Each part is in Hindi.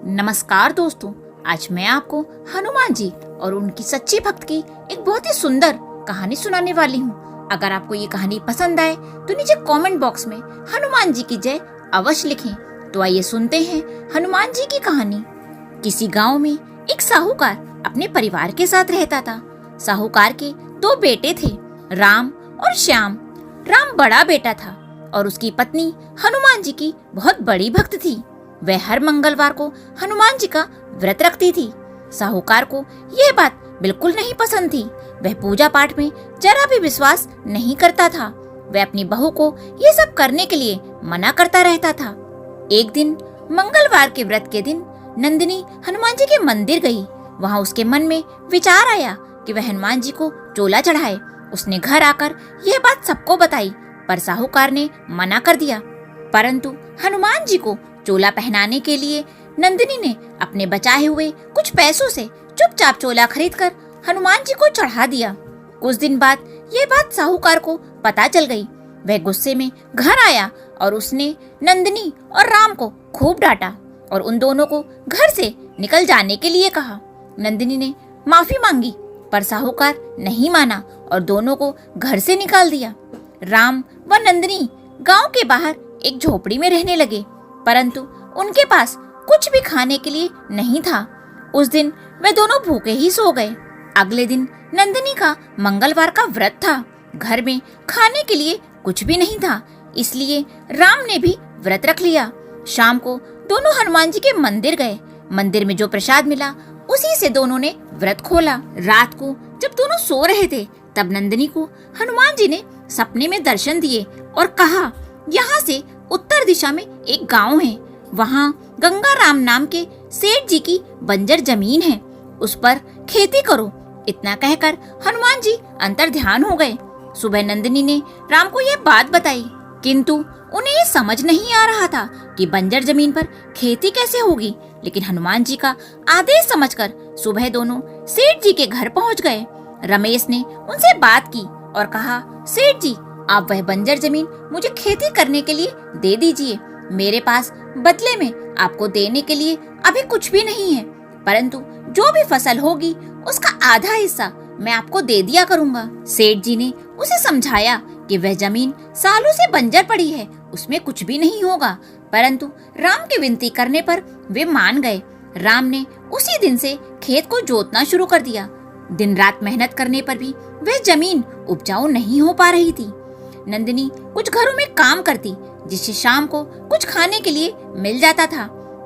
नमस्कार दोस्तों, आज मैं आपको हनुमान जी और उनकी सच्ची भक्त की एक बहुत ही सुंदर कहानी सुनाने वाली हूँ। अगर आपको ये कहानी पसंद आए तो नीचे कमेंट बॉक्स में हनुमान जी की जय अवश्य लिखें। तो आइए सुनते हैं हनुमान जी की कहानी। किसी गांव में एक साहूकार अपने परिवार के साथ रहता था। साहूकार के दो बेटे थे, राम और श्याम। राम बड़ा बेटा था और उसकी पत्नी हनुमान जी की बहुत बड़ी भक्त थी। वह हर मंगलवार को हनुमान जी का व्रत रखती थी। साहूकार को यह बात बिल्कुल नहीं पसंद थी। वह पूजा पाठ में जरा भी विश्वास नहीं करता था। वह अपनी बहू को ये सब करने के लिए मना करता रहता था। एक दिन मंगलवार के व्रत के दिन नंदिनी हनुमान जी के मंदिर गई। वहाँ उसके मन में विचार आया कि वह हनुमान जी को चोला चढ़ाए। उसने घर आकर यह बात सबको बताई, पर साहूकार ने मना कर दिया। परंतु हनुमान जी को चोला पहनाने के लिए नंदिनी ने अपने बचाए हुए कुछ पैसों से चुपचाप चोला खरीदकर हनुमान जी को चढ़ा दिया। कुछ दिन बाद ये बात साहूकार को पता चल गई। वह गुस्से में घर आया और उसने नंदिनी और राम को खूब डांटा और उन दोनों को घर से निकल जाने के लिए कहा। नंदिनी ने माफी मांगी, पर साहूकार नहीं माना और दोनों को घर से निकाल दिया। राम व नंदिनी गांव के बाहर एक झोपड़ी में रहने लगे, परंतु उनके पास कुछ भी खाने के लिए नहीं था। उस दिन वे दोनों भूखे ही सो गए। अगले दिन नंदिनी का मंगलवार का व्रत था। घर में खाने के लिए कुछ भी नहीं था, इसलिए राम ने भी व्रत रख लिया। शाम को दोनों हनुमान जी के मंदिर गए। मंदिर में जो प्रसाद मिला उसी से दोनों ने व्रत खोला। रात को जब दोनों सो रहे थे तब नंदिनी को हनुमान जी ने सपने में दर्शन दिए और कहा, यहाँ से उत्तर दिशा में एक गांव है। वहाँ गंगा राम नाम के सेठ जी की बंजर जमीन है, उस पर खेती करो। इतना कहकर हनुमान जी अंतर ध्यान हो गए। सुबह नंदिनी ने राम को ये बात बताई, किंतु उन्हें ये समझ नहीं आ रहा था कि बंजर जमीन पर खेती कैसे होगी। लेकिन हनुमान जी का आदेश समझकर सुबह दोनों सेठ जी के घर पहुँच गए। रमेश ने उनसे बात की और कहा, सेठ जी, आप वह बंजर जमीन मुझे खेती करने के लिए दे दीजिए। मेरे पास बदले में आपको देने के लिए अभी कुछ भी नहीं है, परंतु जो भी फसल होगी उसका आधा हिस्सा मैं आपको दे दिया करूंगा। सेठ जी ने उसे समझाया कि वह जमीन सालों से बंजर पड़ी है, उसमें कुछ भी नहीं होगा, परंतु राम की विनती करने पर वे मान गए। राम ने उसी दिन से खेत को जोतना शुरू कर दिया। दिन रात मेहनत करने पर भी वह जमीन उपजाऊ नहीं हो पा रही थी। नंदिनी कुछ घरों में काम करती, जिससे शाम को कुछ खाने के लिए मिल जाता था।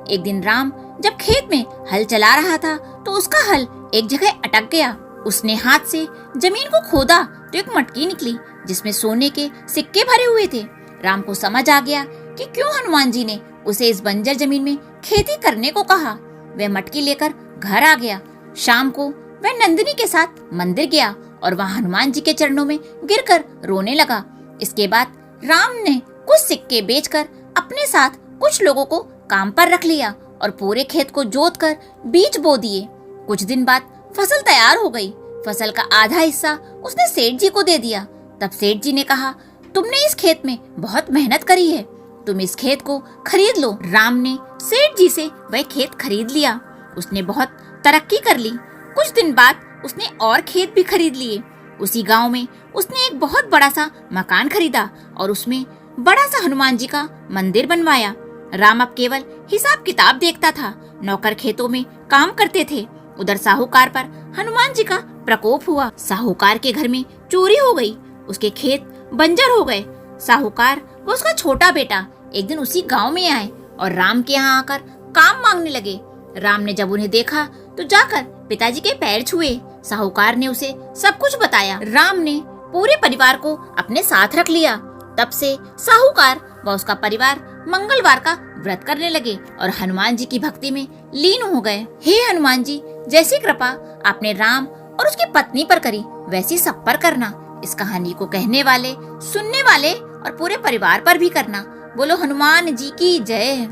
एक दिन राम जब खेत में हल चला रहा था तो उसका हल एक जगह अटक गया। उसने हाथ से जमीन को खोदा तो एक मटकी निकली जिसमें सोने के सिक्के भरे हुए थे। राम को समझ आ गया कि क्यों हनुमान जी ने उसे इस बंजर जमीन में खेती करने को कहा। वह मटकी लेकर घर आ गया। शाम को वह नंदिनी के साथ मंदिर गया और वहाँ हनुमान जी के चरणों में गिरकर रोने लगा। इसके बाद राम ने कुछ सिक्के बेचकर अपने साथ कुछ लोगों को काम पर रख लिया और पूरे खेत को जोतकर बीज बो दिए। कुछ दिन बाद फसल तैयार हो गई। फसल का आधा हिस्सा उसने सेठ जी को दे दिया। तब सेठ जी ने कहा, तुमने इस खेत में बहुत मेहनत करी है, तुम इस खेत को खरीद लो। राम ने सेठ जी से वह खेत खरीद लिया। उसने बहुत तरक्की कर ली। कुछ दिन बाद उसने और खेत भी खरीद लिए। उसी गांव में उसने एक बहुत बड़ा सा मकान खरीदा और उसमें बड़ा सा हनुमान जी का मंदिर बनवाया। राम अब केवल हिसाब किताब देखता था। नौकर खेतों में काम करते थे। उधर साहूकार पर हनुमान जी का प्रकोप हुआ। साहूकार के घर में चोरी हो गई। उसके खेत बंजर हो गए। साहूकार व उसका छोटा बेटा एक दिन उसी गांव में आए और राम के यहाँ आकर काम मांगने लगे। राम ने जब उन्हें देखा तो जाकर पिताजी के पैर छुए। साहूकार ने उसे सब कुछ बताया। राम ने पूरे परिवार को अपने साथ रख लिया। तब से साहूकार व उसका परिवार मंगलवार का व्रत करने लगे और हनुमान जी की भक्ति में लीन हो गए। हे हनुमान जी, जैसी कृपा आपने राम और उसकी पत्नी पर करी वैसी सब पर करना। इस कहानी को कहने वाले, सुनने वाले और पूरे परिवार पर भी करना। बोलो हनुमान जी की जय।